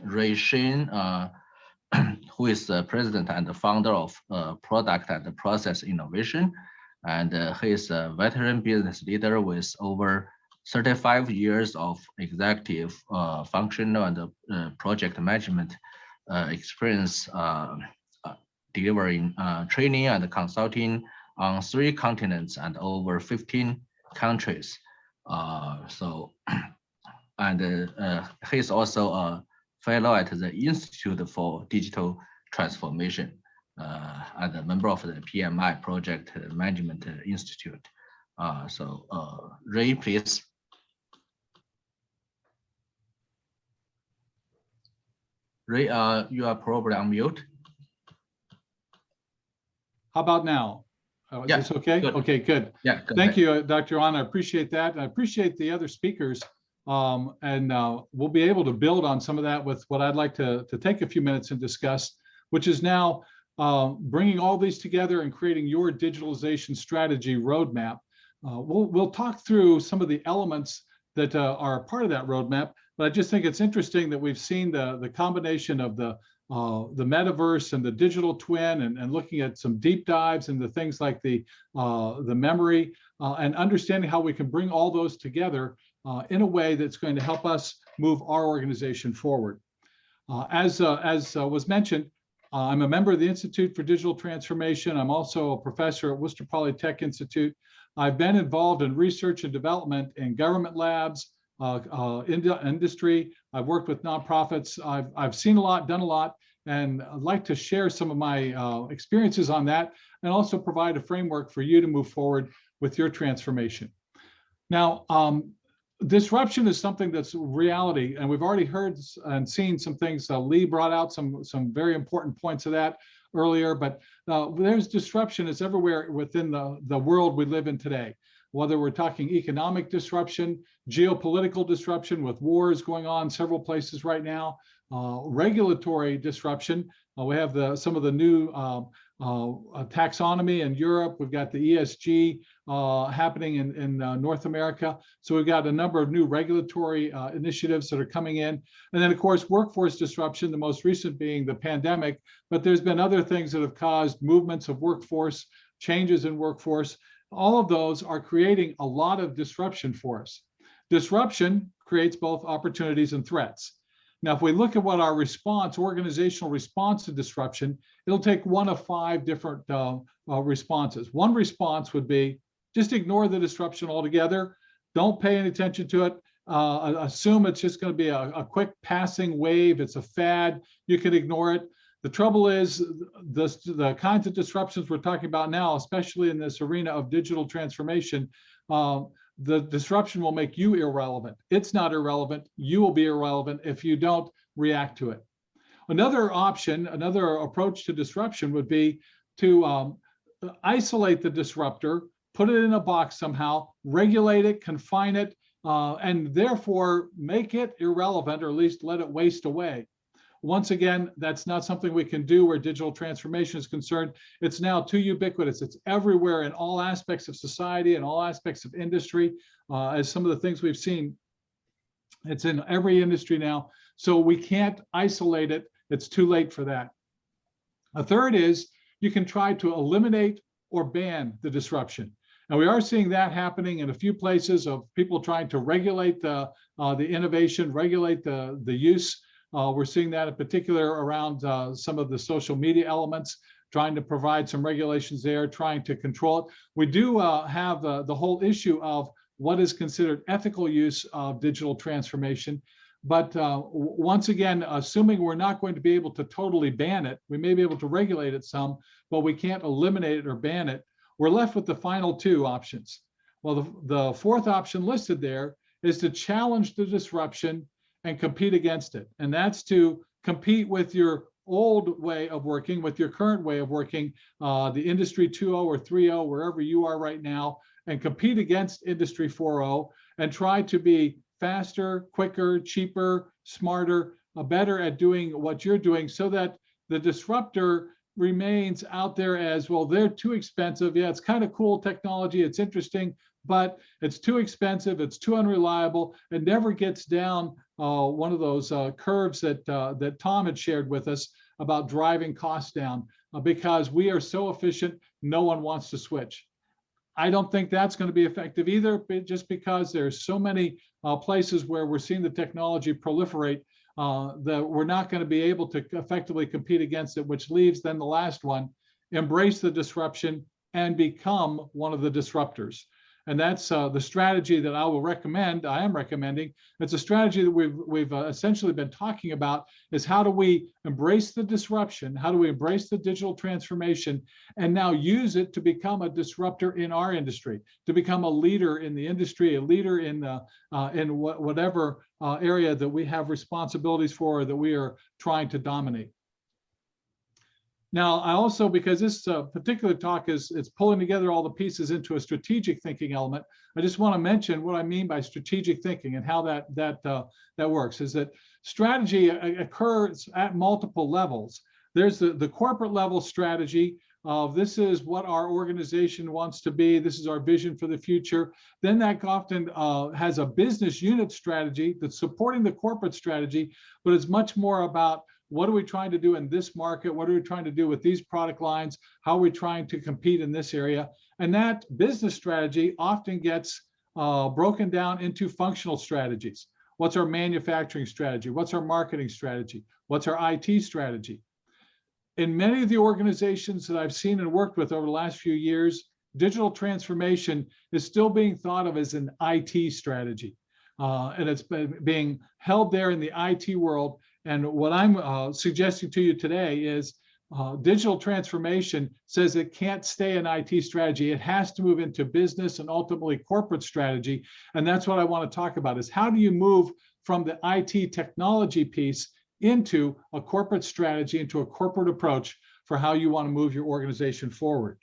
Ray Sheen, who is the president and the founder of Product and Process Innovation. And he is a veteran business leader with over 35 years of executive, functional, and project management experience, delivering training and consulting on 3 continents and over 15 countries. And he's also a fellow at the Institute for Digital Transformation and a member of the PMI Project Management Institute. Ray, please. Ray, you are probably on mute. How about now? Is this okay? Good. Okay, good. Yeah. Thank you, Dr. Yuan. I appreciate that. And I appreciate the other speakers. We'll be able to build on some of that with what I'd like to take a few minutes and discuss, which is now bringing all these together and creating your digitalization strategy roadmap. We'll talk through some of the elements that are part of that roadmap, but I just think it's interesting that we've seen the combination of the metaverse and the digital twin, and looking at some deep dives into things like the memory, and understanding how we can bring all those together in a way that's going to help us move our organization forward. As was mentioned, I'm a member of the Institute for Digital Transformation. I'm also a professor at Worcester Polytech Institute. I've been involved in research and development in government labs, industry. I've worked with nonprofits. I've seen a lot, done a lot, and I'd like to share some of my experiences on that, and also provide a framework for you to move forward with your transformation. Now, disruption is something that's reality, and we've already heard and seen some things. Lee brought out some very important points of that earlier, but there's disruption is everywhere within the world we live in today. Whether we're talking economic disruption, geopolitical disruption with wars going on several places right now, regulatory disruption. We have some of the new taxonomy in Europe. We've got the ESG happening in North America. So we've got a number of new regulatory initiatives that are coming in. And then, of course, workforce disruption, the most recent being the pandemic. But there's been other things that have caused movements of workforce, changes in workforce. All of those are creating a lot of disruption for us. Disruption creates both opportunities and threats. Now, if we look at what our response, organizational response to disruption, it'll take one of 5 different responses. One response would be just ignore the disruption altogether. Don't pay any attention to it. Assume it's just going to be a quick passing wave. It's a fad. You can ignore it. The trouble is the kinds of disruptions we're talking about now, especially in this arena of digital transformation, the disruption will make you irrelevant. It's not irrelevant. You will be irrelevant if you don't react to it. Another option, another approach to disruption would be to isolate the disruptor, put it in a box somehow, regulate it, confine it, and therefore make it irrelevant, or at least let it waste away. Once again, that's not something we can do where digital transformation is concerned. It's now too ubiquitous. It's everywhere in all aspects of society and all aspects of industry. As some of the things we've seen, it's in every industry now. So we can't isolate it. It's too late for that. A third is you can try to eliminate or ban the disruption. And we are seeing that happening in a few places of people trying to regulate the innovation, regulate the use. We're seeing that in particular around some of the social media elements, trying to provide some regulations there, trying to control it. We do have the whole issue of what is considered ethical use of digital transformation. But once again, assuming we're not going to be able to totally ban it, we may be able to regulate it some, but we can't eliminate it or ban it. We're left with the final 2 options. Well, the 4th option listed there is to challenge the disruption and compete against it. And that's to compete with your old way of working, with your current way of working, the Industry 2.0 or 3.0, wherever you are right now, and compete against Industry 4.0 and try to be faster, quicker, cheaper, smarter, better at doing what you're doing, so that the disruptor remains out there as, well, they're too expensive. Yeah, it's kind of cool technology. It's interesting, but it's too expensive, it's too unreliable, it never gets down one of those curves that Tom had shared with us about driving costs down because we are so efficient, no one wants to switch. I don't think that's going to be effective either, just because there's so many places where we're seeing the technology proliferate that we're not going to be able to effectively compete against it, which leaves then the last one, embrace the disruption and become one of the disruptors. And that's the strategy that I am recommending. It's a strategy that we've essentially been talking about, is how do we embrace the disruption? How do we embrace the digital transformation and now use it to become a disruptor in our industry, to become a leader in the industry, a leader in whatever area that we have responsibilities for, or that we are trying to dominate. Now, I also, because this particular talk is pulling together all the pieces into a strategic thinking element, I just want to mention what I mean by strategic thinking and how that works. Is that strategy occurs at multiple levels. There's the corporate level strategy of this is what our organization wants to be. This is our vision for the future. Then that often has a business unit strategy that's supporting the corporate strategy, but it's much more about what are we trying to do in this market? What are we trying to do with these product lines? How are we trying to compete in this area? And that business strategy often gets broken down into functional strategies. What's our manufacturing strategy? What's our marketing strategy? What's our IT strategy? In many of the organizations that I've seen and worked with over the last few years, digital transformation is still being thought of as an IT strategy. And it's being held there in the IT world. And what I'm suggesting to you today is digital transformation says it can't stay an IT strategy. It has to move into business and ultimately corporate strategy. And that's what I want to talk about, is how do you move from the IT technology piece into a corporate strategy, into a corporate approach for how you want to move your organization forward.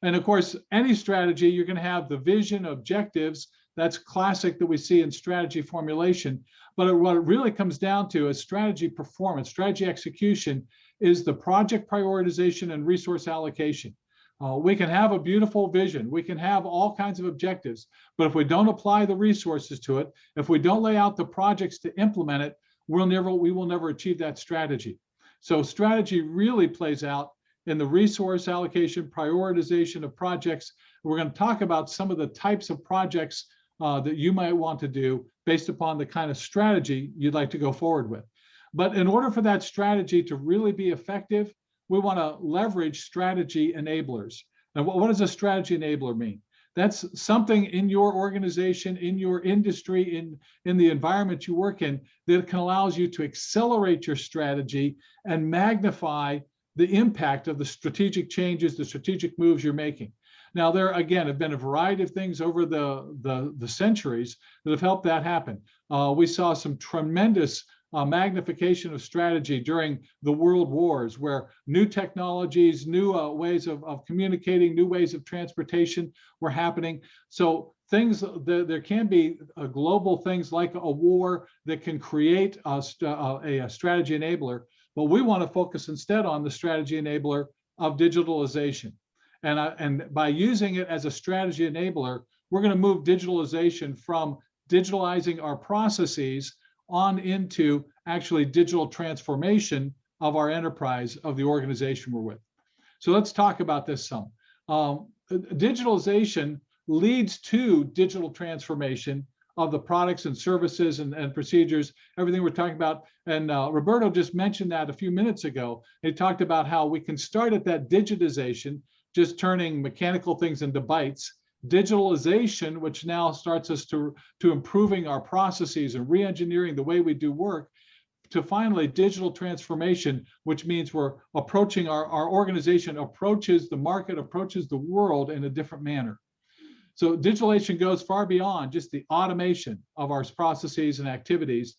And of course, any strategy, you're going to have the vision, objectives. That's classic that we see in strategy formulation. But what it really comes down to is strategy performance, strategy execution is the project prioritization and resource allocation. We can have a beautiful vision. We can have all kinds of objectives. But if we don't apply the resources to it, if we don't lay out the projects to implement it, we will never achieve that strategy. So strategy really plays out in the resource allocation, prioritization of projects. We're going to talk about some of the types of projects that you might want to do based upon the kind of strategy you'd like to go forward with. But in order for that strategy to really be effective, we want to leverage strategy enablers. And what does a strategy enabler mean? That's something in your organization, in your industry, in the environment you work in, that can allow you to accelerate your strategy and magnify the impact of the strategic changes, the strategic moves you're making. Now, there again have been a variety of things over the centuries that have helped that happen. We saw some tremendous magnification of strategy during the world wars, where new technologies, new ways of communicating, new ways of transportation were happening. So things, there can be global things like a war that can create a strategy enabler, but we want to focus instead on the strategy enabler of digitalization. And by using it as a strategy enabler, we're going to move digitalization from digitalizing our processes on into actually digital transformation of our enterprise, of the organization we're with. So let's talk about this some. Digitalization leads to digital transformation of the products and services and procedures, everything we're talking about. And Roberto just mentioned that a few minutes ago. He talked about how we can start at that digitization, just turning mechanical things into bytes. Digitalization, which now starts us to improving our processes and re-engineering the way we do work, to finally digital transformation, which means we're approaching our organization approaches the market, approaches the world in a different manner. So digitalization goes far beyond just the automation of our processes and activities.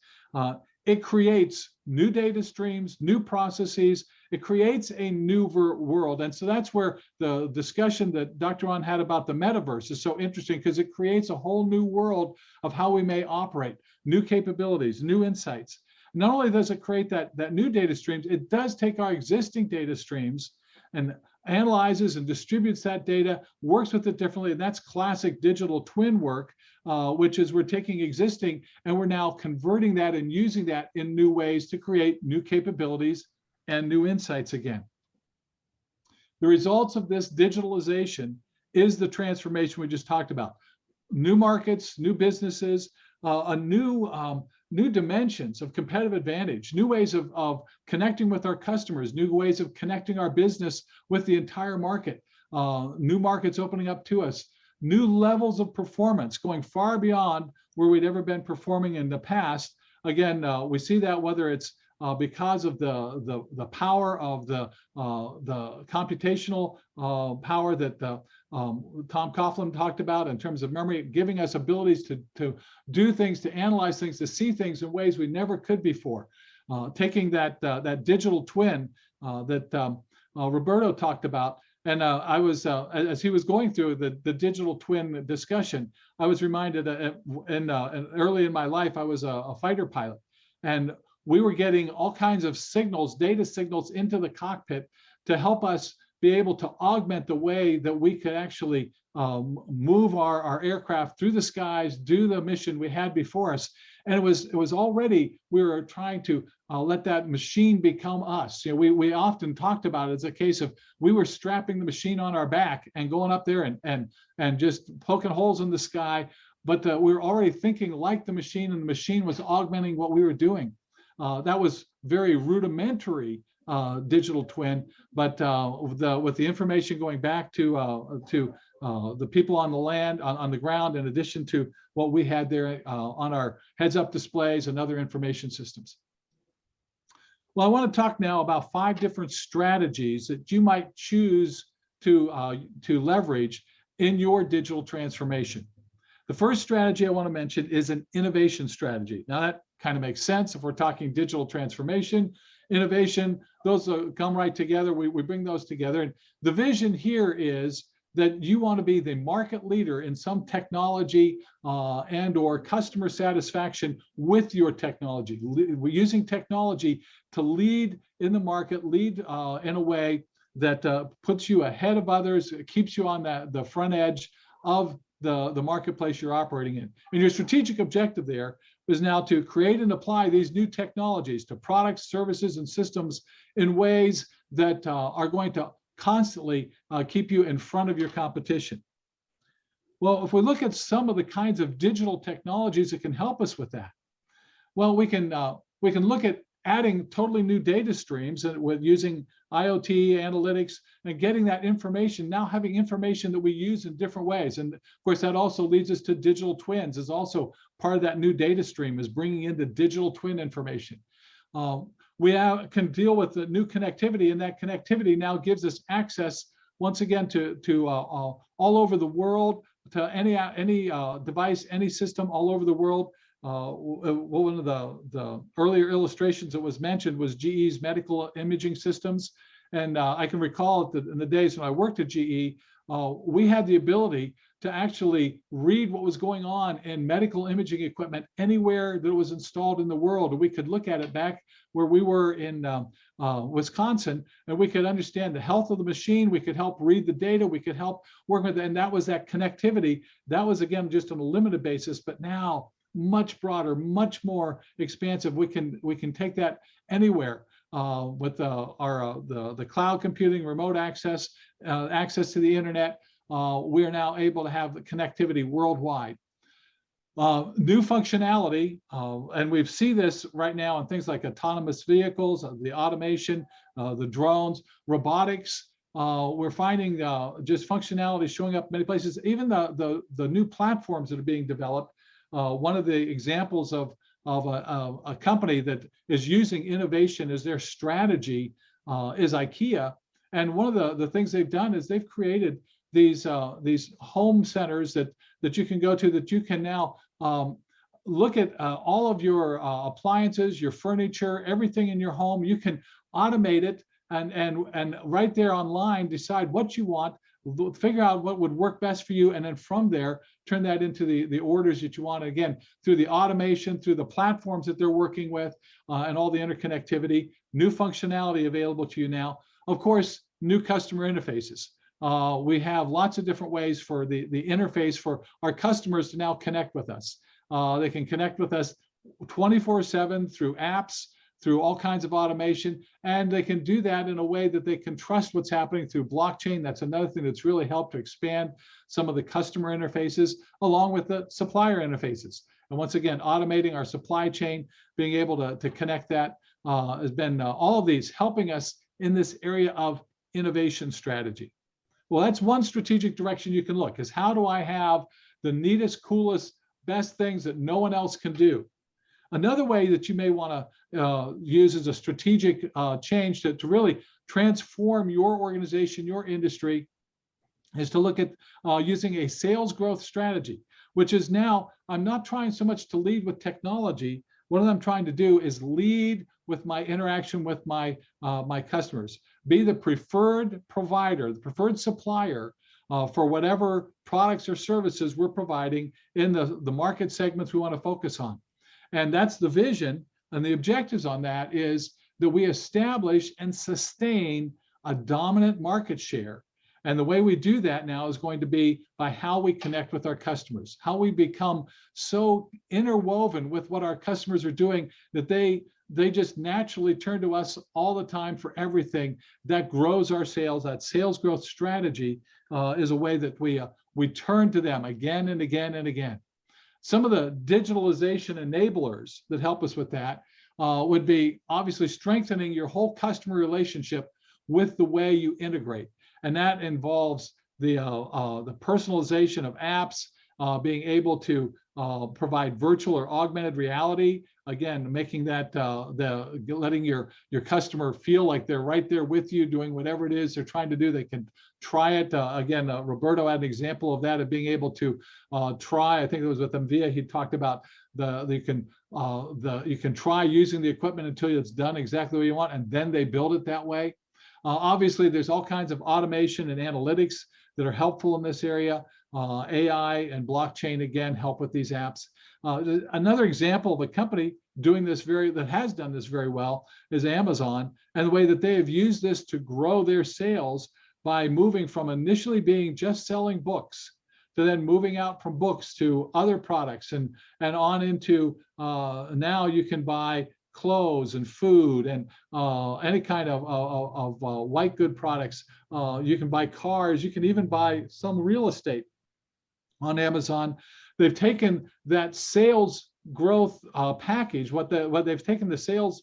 It creates new data streams, new processes. It creates a new world. And so that's where the discussion that Dr. Ron had about the metaverse is so interesting, because it creates a whole new world of how we may operate, new capabilities, new insights. Not only does it create that new data streams, it does take our existing data streams and analyzes and distributes that data, works with it differently. And that's classic digital twin work, which is we're taking existing and we're now converting that and using that in new ways to create new capabilities and new insights again. The results of this digitalization is the transformation we just talked about. New markets, new businesses, new dimensions of competitive advantage, new ways of connecting with our customers, new ways of connecting our business with the entire market, new markets opening up to us, new levels of performance going far beyond where we'd ever been performing in the past. Again, we see that whether it's because of the power of the computational power that Tom Coughlin talked about in terms of memory, giving us abilities to do things, to analyze things, to see things in ways we never could before. Taking that digital twin that Roberto talked about, and I was, as he was going through the digital twin discussion, I was reminded early in my life, I was a fighter pilot, and we were getting all kinds of signals, data signals into the cockpit to help us be able to augment the way that we could actually move our aircraft through the skies, do the mission we had before us. And it was already, we were trying to let that machine become us. You know, we often talked about it as a case of we were strapping the machine on our back and going up there and just poking holes in the sky. But we were already thinking like the machine, and the machine was augmenting what we were doing. That was very rudimentary digital twin, but with the information going back to the people on the land, on the ground, in addition to what we had there on our heads-up displays and other information systems. Well, I want to talk now about 5 different strategies that you might choose to leverage in your digital transformation. The first strategy I want to mention is an innovation strategy. Now that kind of makes sense if we're talking digital transformation, innovation, those come right together. We bring those together. And the vision here is that you want to be the market leader in some technology and or customer satisfaction with your technology. We're using technology to lead in the market, lead in a way that puts you ahead of others, keeps you on the front edge of the marketplace you're operating in. And your strategic objective there is now to create and apply these new technologies to products, services, and systems in ways that are going to constantly keep you in front of your competition. Well, if we look at some of the kinds of digital technologies that can help us with that, well, we can look at adding totally new data streams with using IoT analytics and getting that information, now having information that we use in different ways. And of course, that also leads us to digital twins is also part of that new data stream, is bringing in the digital twin information. We can deal with the new connectivity, and that connectivity now gives us access once again to all over the world, to any device, any system all over the world. One of the earlier illustrations that was mentioned was GE's medical imaging systems. And I can recall in the days when I worked at GE, we had the ability to actually read what was going on in medical imaging equipment anywhere that it was installed in the world. And we could look at it back where we were in Wisconsin, and we could understand the health of the machine. We could help read the data. We could help work with it. And that was that connectivity. That was, again, just on a limited basis, but now much broader, much more expansive. We can take that anywhere with the cloud computing, remote access, access to the internet. We are now able to have the connectivity worldwide. New functionality, and we see this right now in things like autonomous vehicles, the automation, the drones, robotics. We're finding just functionality showing up many places. Even the new platforms that are being developed. One of the examples of a company that is using innovation as their strategy is IKEA. And one of the things they've done is they've created these home centers that you can go to, that you can now look at all of your appliances, your furniture, everything in your home. You can automate it and right there online decide what you want, figure out what would work best for you, and then from there turn that into the orders that you want. Again, through the automation, through the platforms that they're working with, and all the interconnectivity, new functionality available to you now. Of course, new customer interfaces. We have lots of different ways for the interface for our customers to now connect with us. They can connect with us 24/7 through apps, through all kinds of automation, and they can do that in a way that they can trust what's happening through blockchain. That's another thing that's really helped to expand some of the customer interfaces along with the supplier interfaces. And once again, automating our supply chain, being able to connect that has been all of these helping us in this area of innovation strategy. Well, that's one strategic direction you can look, is how do I have the neatest, coolest, best things that no one else can do? Another way that you may want to use as a strategic change to really transform your organization, your industry, is to look at using a sales growth strategy, which is now, I'm not trying so much to lead with technology. What I'm trying to do is lead with my interaction with my customers, be the preferred provider, the preferred supplier for whatever products or services we're providing in the market segments we want to focus on. And that's the vision. And the objectives on that is that we establish and sustain a dominant market share. And the way we do that now is going to be by how we connect with our customers, how we become so interwoven with what our customers are doing that they just naturally turn to us all the time for everything. That grows our sales. That sales growth strategy is a way that we turn to them again and again and again. Some of the digitalization enablers that help us with that would be obviously strengthening your whole customer relationship with the way you integrate. And that involves the personalization of apps, being able to provide virtual or augmented reality. Again, making that letting your customer feel like they're right there with you, doing whatever it is they're trying to do. They can try it. Again, Roberto had an example of that, of being able to try. I think it was with MVIA. He talked about you can try using the equipment until it's done exactly what you want, and then they build it that way. Obviously, there's all kinds of automation and analytics that are helpful in this area. AI and blockchain, again, help with these apps. Another example of a company doing this that has done this very well is Amazon, and the way that they have used this to grow their sales by moving from initially being just selling books to then moving out from books to other products and on into now you can buy clothes and food and any kind of white good products. You can buy cars. You can even buy some real estate on Amazon. They've taken that sales growth package, what they've taken the sales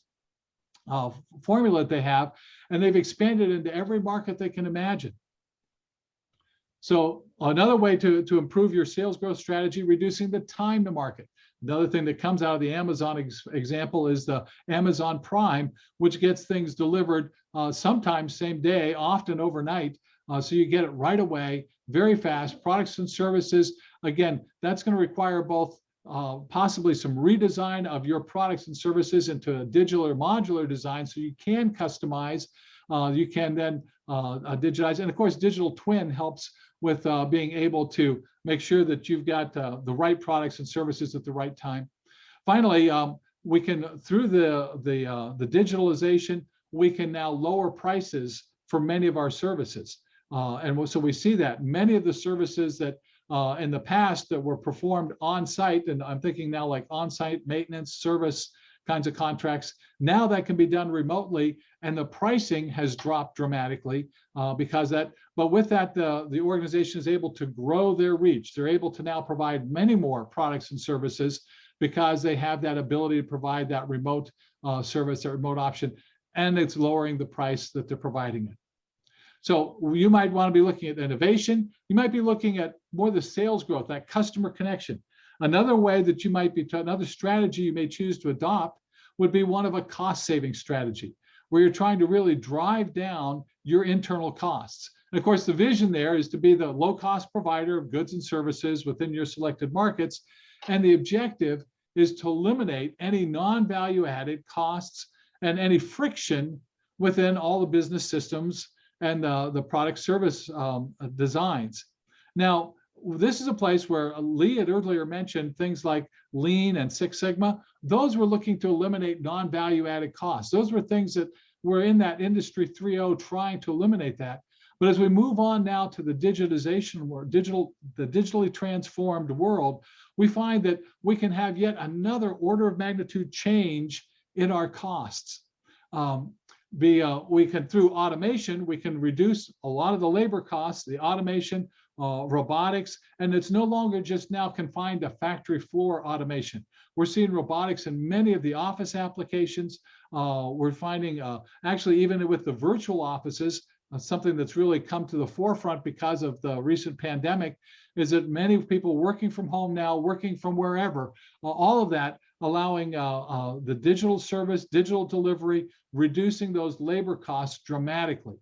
formula that they have, and they've expanded into every market they can imagine. So another way to improve your sales growth strategy, reducing the time to market. Another thing that comes out of the Amazon example is the Amazon Prime, which gets things delivered sometimes same day, often overnight. So you get it right away, very fast. Products and services, again, that's going to require both possibly some redesign of your products and services into a digital or modular design so you can customize. You can then digitize. And of course, digital twin helps with being able to make sure that you've got the right products and services at the right time. Finally, we can, through the digitalization, we can now lower prices for many of our services. And so we see that many of the services that in the past that were performed on site, and I'm thinking now like on-site maintenance, service kinds of contracts, now that can be done remotely, and the pricing has dropped dramatically because that, but with that, the organization is able to grow their reach. They're able to now provide many more products and services because they have that ability to provide that remote service, that remote option, and it's lowering the price that they're providing it. So you might want to be looking at innovation. You might be looking at more the sales growth, that customer connection. Another way that you might be, another strategy you may choose to adopt would be one of a cost-saving strategy, where you're trying to really drive down your internal costs. And of course, the vision there is to be the low-cost provider of goods and services within your selected markets. And the objective is to eliminate any non-value-added costs and any friction within all the business systems and the product service designs. Now, this is a place where Lee had earlier mentioned things like Lean and Six Sigma. Those were looking to eliminate non-value-added costs. Those were things that we're in that industry 3.0 trying to eliminate that. But as we move on now to the digitization world, the digitally transformed world, we find that we can have yet another order of magnitude change in our costs. We can, through automation, we can reduce a lot of the labor costs, the automation, robotics, and it's no longer just now confined to factory floor automation. We're seeing robotics in many of the office applications. We're finding actually even with the virtual offices, something that's really come to the forefront because of the recent pandemic is that many people working from home now, working from wherever, all of that allowing the digital service, digital delivery, reducing those labor costs dramatically.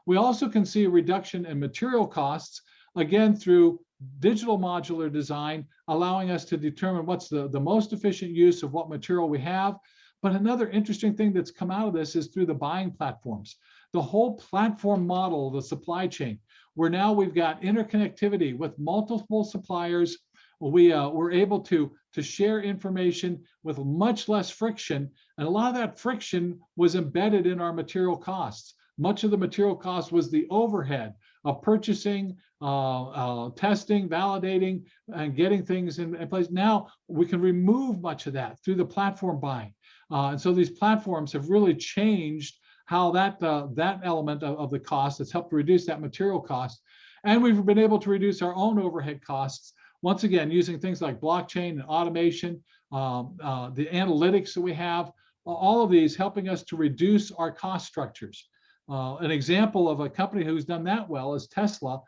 We also can see a reduction in material costs, again, through digital modular design, allowing us to determine what's the most efficient use of what material we have. But another interesting thing that's come out of this is through the buying platforms. The whole platform model, the supply chain, where now we've got interconnectivity with multiple suppliers. We're able to share information with much less friction. And a lot of that friction was embedded in our material costs. Much of the material cost was the overhead of purchasing, testing, validating, and getting things in place. Now we can remove much of that through the platform buying. And so these platforms have really changed how that element of the cost has helped reduce that material cost. And we've been able to reduce our own overhead costs, once again, using things like blockchain and automation, the analytics that we have, all of these helping us to reduce our cost structures. An example of a company who's done that well is Tesla.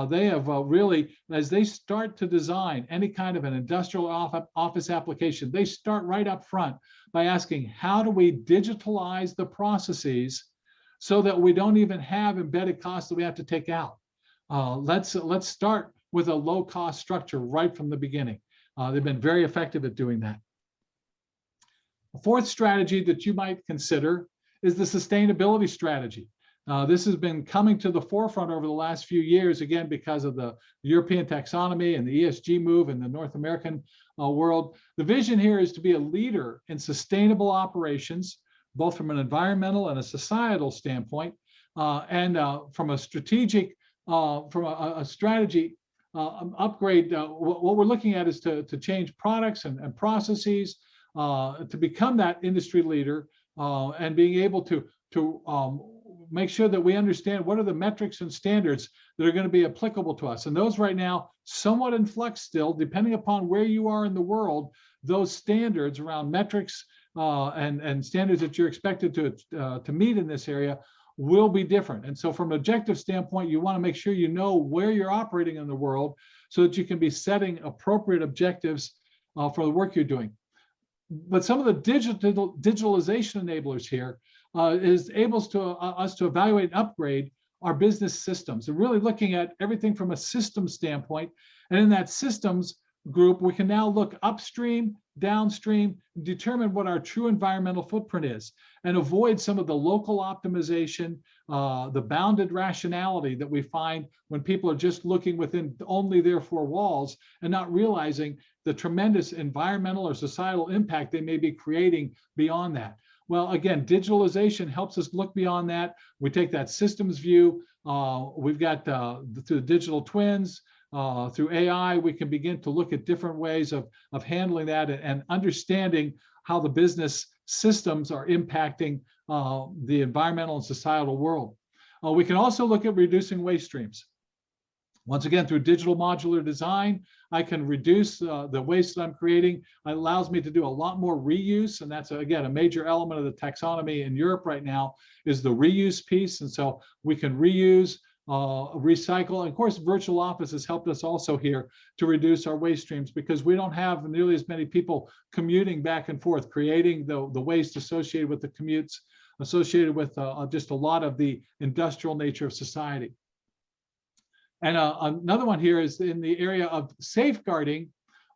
They have really, as they start to design any kind of an industrial office application, they start right up front by asking, how do we digitalize the processes so that we don't even have embedded costs that we have to take out? Let's start with a low cost structure right from the beginning. They've been very effective at doing that. A fourth strategy that you might consider is the sustainability strategy. This has been coming to the forefront over the last few years, again, because of the European taxonomy and the ESG move in the North American world. The vision here is to be a leader in sustainable operations, both from an environmental and a societal standpoint, and from a strategic, from a strategy upgrade. What we're looking at is to change products and processes to become that industry leader, and being able to make sure that we understand what are the metrics and standards that are going to be applicable to us. And those right now, somewhat in flux still, depending upon where you are in the world, those standards around metrics and standards that you're expected to meet in this area will be different. And so from an objective standpoint, you want to make sure you know where you're operating in the world so that you can be setting appropriate objectives for the work you're doing. But some of the digitalization enablers here is able to us to evaluate and upgrade our business systems, and really looking at everything from a systems standpoint. And in that systems group, we can now look upstream, downstream, determine what our true environmental footprint is, and avoid some of the local optimization, the bounded rationality that we find when people are just looking within only their four walls and not realizing the tremendous environmental or societal impact they may be creating beyond that. Well, again, digitalization helps us look beyond that. We take that systems view. We've got through digital twins, through AI, we can begin to look at different ways of handling that and understanding how the business systems are impacting the environmental and societal world. We can also look at reducing waste streams. Once again, through digital modular design, I can reduce the waste that I'm creating. It allows me to do a lot more reuse, and that's, again, a major element of the taxonomy in Europe right now is the reuse piece. And so we can reuse, recycle. And of course, virtual office has helped us also here to reduce our waste streams because we don't have nearly as many people commuting back and forth, creating the waste associated with the commutes, associated with just a lot of the industrial nature of society. And another one here is in the area of safeguarding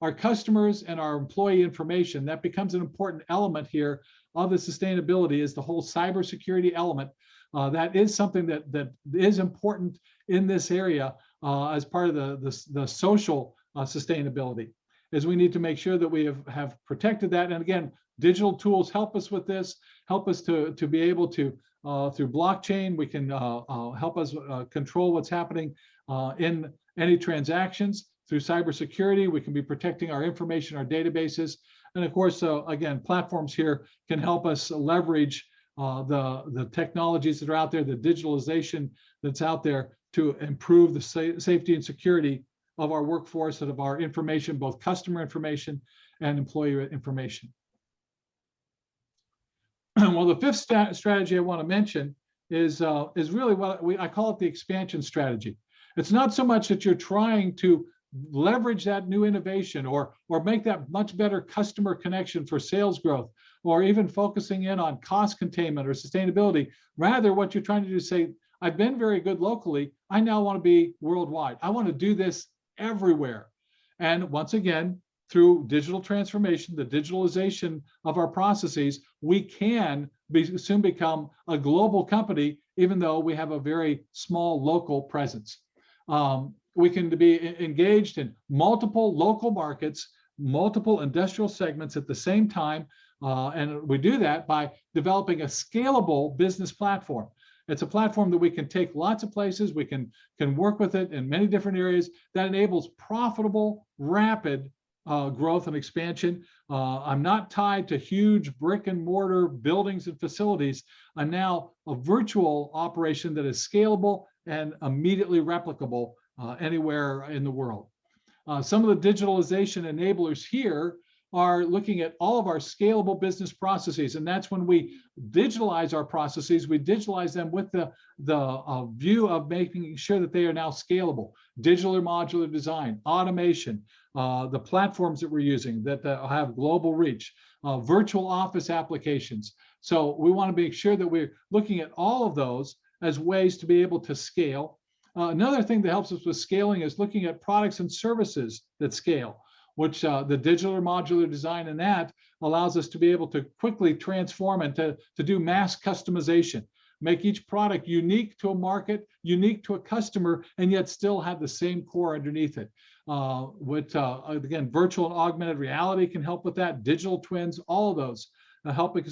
our customers and our employee information. That becomes an important element here of the sustainability is the whole cybersecurity element. That is something that is important in this area as part of the social sustainability, is we need to make sure that we have protected that. And again, Digital tools help us with this, help us to be able to, through blockchain, we can help us control what's happening in any transactions. Through cybersecurity, we can be protecting our information, our databases. And of course, again, platforms here can help us leverage the technologies that are out there, the digitalization that's out there to improve the safety and security of our workforce and of our information, both customer information and employee information. Well, the fifth strategy I want to mention is really what I call it the expansion strategy. It's not so much that you're trying to leverage that new innovation or make that much better customer connection for sales growth, or even focusing in on cost containment or sustainability. Rather, what you're trying to do is say, I've been very good locally. I now want to be worldwide. I want to do this everywhere. And once again, through digital transformation, the digitalization of our processes, we can soon become a global company, even though we have a very small local presence. We can be engaged in multiple local markets, multiple industrial segments at the same time. And we do that by developing a scalable business platform. It's a platform that we can take lots of places. We can work with it in many different areas that enables profitable, rapid growth and expansion. I'm not tied to huge brick and mortar buildings and facilities. I'm now a virtual operation that is scalable and immediately replicable anywhere in the world. Some of the digitalization enablers here are looking at all of our scalable business processes. And that's when we digitalize our processes, we digitalize them with the view of making sure that they are now scalable. Digital or modular design, automation, the platforms that we're using that have global reach, virtual office applications. So we want to make sure that we're looking at all of those as ways to be able to scale. Another thing that helps us with scaling is looking at products and services that scale, which the digital or modular design in that allows us to be able to quickly transform and to do mass customization, make each product unique to a market, unique to a customer, and yet still have the same core underneath it. Again, virtual and augmented reality can help with that, digital twins, all of those helping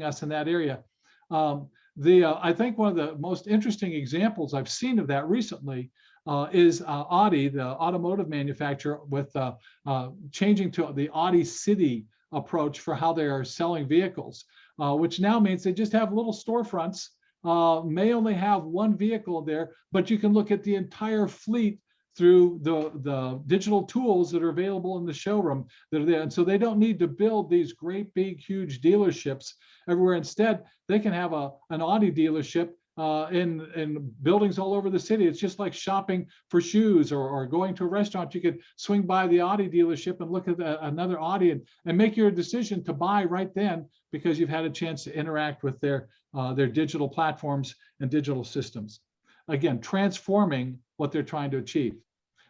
us in that area. I think one of the most interesting examples I've seen of that recently is Audi, the automotive manufacturer, with changing to the Audi City approach for how they are selling vehicles, which now means they just have little storefronts, may only have one vehicle there, but you can look at the entire fleet through the digital tools that are available in the showroom that are there. And so they don't need to build these great, big, huge dealerships everywhere. Instead, they can have an Audi dealership in buildings all over the city. It's just like shopping for shoes or going to a restaurant. You could swing by the Audi dealership and look at another Audi and make your decision to buy right then because you've had a chance to interact with their digital platforms and digital systems. Again, transforming what they're trying to achieve.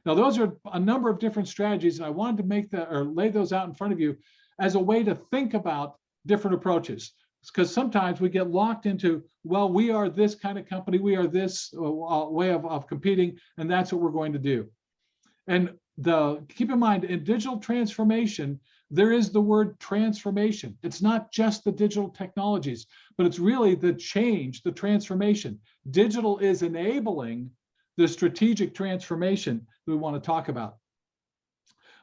Now, those are a number of different strategies, and I wanted to lay those out in front of you as a way to think about different approaches. Because sometimes we get locked into, well, we are this kind of company, we are this way of competing, and that's what we're going to do. And keep in mind, in digital transformation, there is the word transformation. It's not just the digital technologies, but it's really the change, the transformation. Digital is enabling the strategic transformation we want to talk about.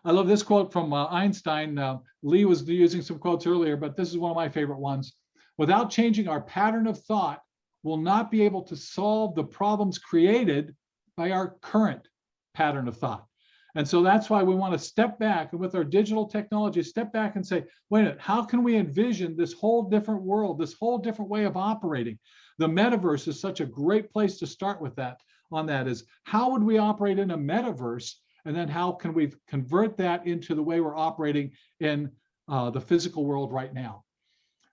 I love this quote from Einstein. Lee was using some quotes earlier, but this is one of my favorite ones. Without changing our pattern of thought, we'll not be able to solve the problems created by our current pattern of thought. And so that's why we want to step back and with our digital technology, step back and say, wait a minute, how can we envision this whole different world, this whole different way of operating? The metaverse is such a great place to start with that. On that is, how would we operate in a metaverse? And then how can we convert that into the way we're operating in the physical world right now?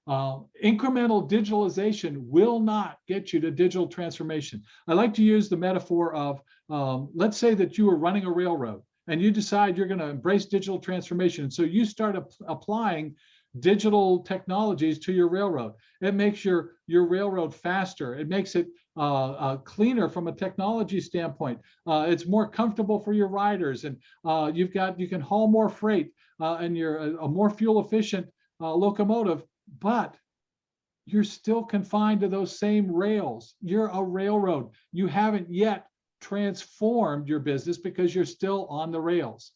Incremental digitalization will not get you to digital transformation. I like to use the metaphor of, let's say that you are running a railroad and you decide you're going to embrace digital transformation. So you start applying digital technologies to your railroad. It makes your railroad faster. It makes it cleaner from a technology standpoint. It's more comfortable for your riders, and you can haul more freight, and you're a more fuel efficient locomotive, but you're still confined to those same rails. You're a railroad. You haven't yet transformed your business because you're still on the rails.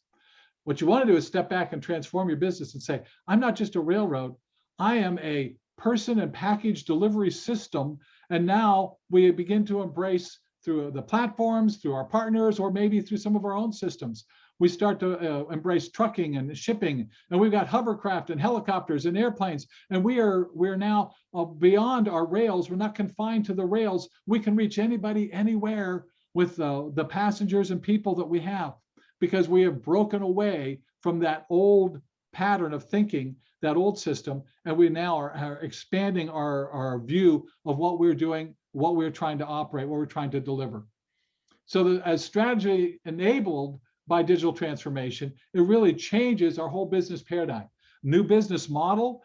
What you want to do is step back and transform your business and say, I'm not just a railroad, I am a person and package delivery system. And now we begin to embrace through the platforms, through our partners, or maybe through some of our own systems. We start to embrace trucking and shipping, and we've got hovercraft and helicopters and airplanes, and we're now beyond our rails. We're not confined to the rails. We can reach anybody, anywhere with the passengers and people that we have, because we have broken away from that old pattern of thinking, that old system, and we now are expanding our view of what we're doing, what we're trying to operate, what we're trying to deliver. So as strategy enabled by digital transformation, it really changes our whole business paradigm. New business model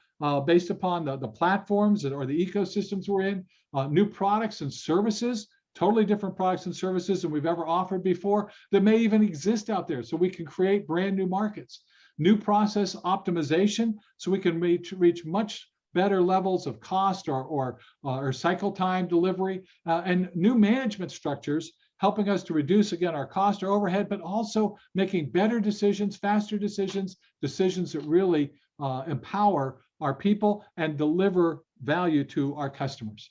based upon the platforms or the ecosystems we're in, new products and services, totally different products and services than we've ever offered before that may even exist out there, so we can create brand new markets. New process optimization, so we can reach much better levels of cost or cycle time delivery, and new management structures helping us to reduce, again, our cost or overhead, but also making better decisions, faster decisions, decisions that really empower our people and deliver value to our customers.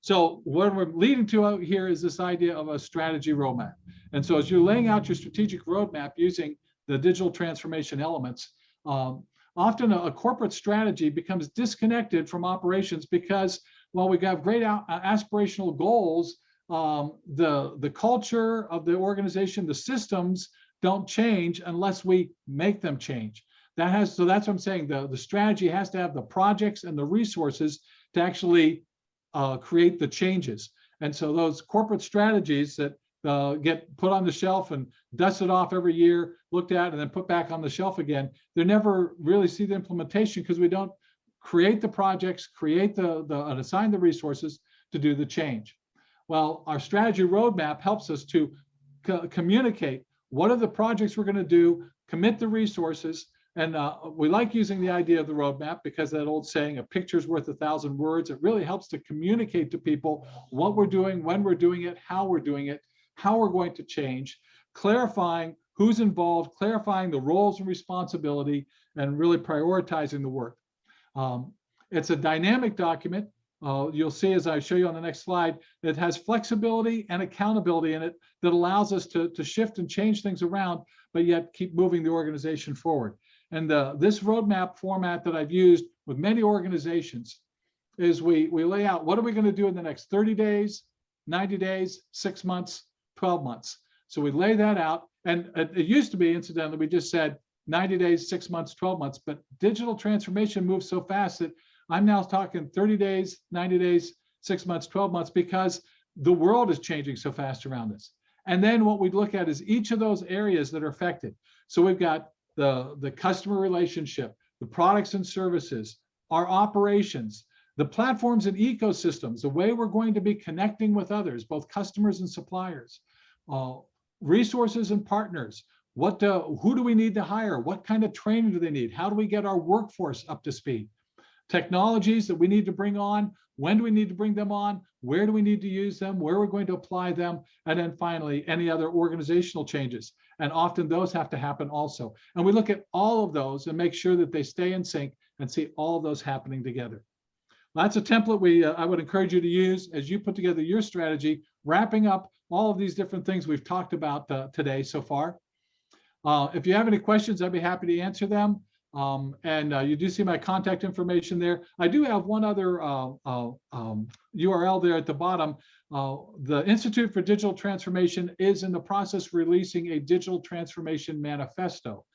So what we're leading to out here is this idea of a strategy roadmap. And so as you're laying out your strategic roadmap using the digital transformation elements, often a corporate strategy becomes disconnected from operations because while we have great aspirational goals, the culture of the organization, the systems don't change unless we make them change. So that's what I'm saying. The strategy has to have the projects and the resources to actually create the changes. And so those corporate strategies that get put on the shelf and dusted off every year, looked at, and then put back on the shelf again, they never really see the implementation because we don't create the projects, create and assign the resources to do the change. Well, our strategy roadmap helps us to communicate what are the projects we're going to do, commit the resources, and we like using the idea of the roadmap because that old saying, a picture's worth 1,000 words. It really helps to communicate to people what we're doing, when we're doing it, how we're doing it, how we're going to change, clarifying who's involved, clarifying the roles and responsibility, and really prioritizing the work. It's a dynamic document. You'll see as I show you on the next slide, it has flexibility and accountability in it that allows us to shift and change things around, but yet keep moving the organization forward. And this roadmap format that I've used with many organizations is we lay out what are we going to do in the next 30 days, 90 days, 6 months, 12 months. So we lay that out. And it used to be, incidentally, we just said 90 days, 6 months, 12 months, but digital transformation moves so fast that I'm now talking 30 days, 90 days, 6 months, 12 months, because the world is changing so fast around us. And then what we look at is each of those areas that are affected. So we've got the customer relationship, the products and services, our operations, the platforms and ecosystems, the way we're going to be connecting with others, both customers and suppliers, resources and partners. Who do we need to hire? What kind of training do they need? How do we get our workforce up to speed? Technologies that we need to bring on, when do we need to bring them on, where do we need to use them, where we're going to apply them, and then finally, any other organizational changes. And often those have to happen also. And we look at all of those and make sure that they stay in sync and see all of those happening together. That's a template I would encourage you to use as you put together your strategy, wrapping up all of these different things we've talked about today so far. If you have any questions, I'd be happy to answer them. You do see my contact information there. I do have one other URL there at the bottom. The Institute for Digital Transformation is in the process of releasing a digital transformation manifesto.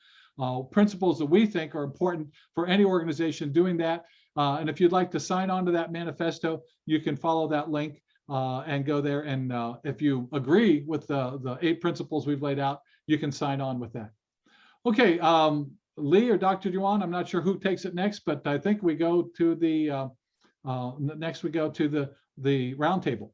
Principles that we think are important for any organization doing that. And if you'd like to sign on to that manifesto, you can follow that link and go there. And if you agree with the 8 principles we've laid out, you can sign on with that. Okay. Lee or Dr. Duan, I'm not sure who takes it next, but I think we go to the next we go to the roundtable.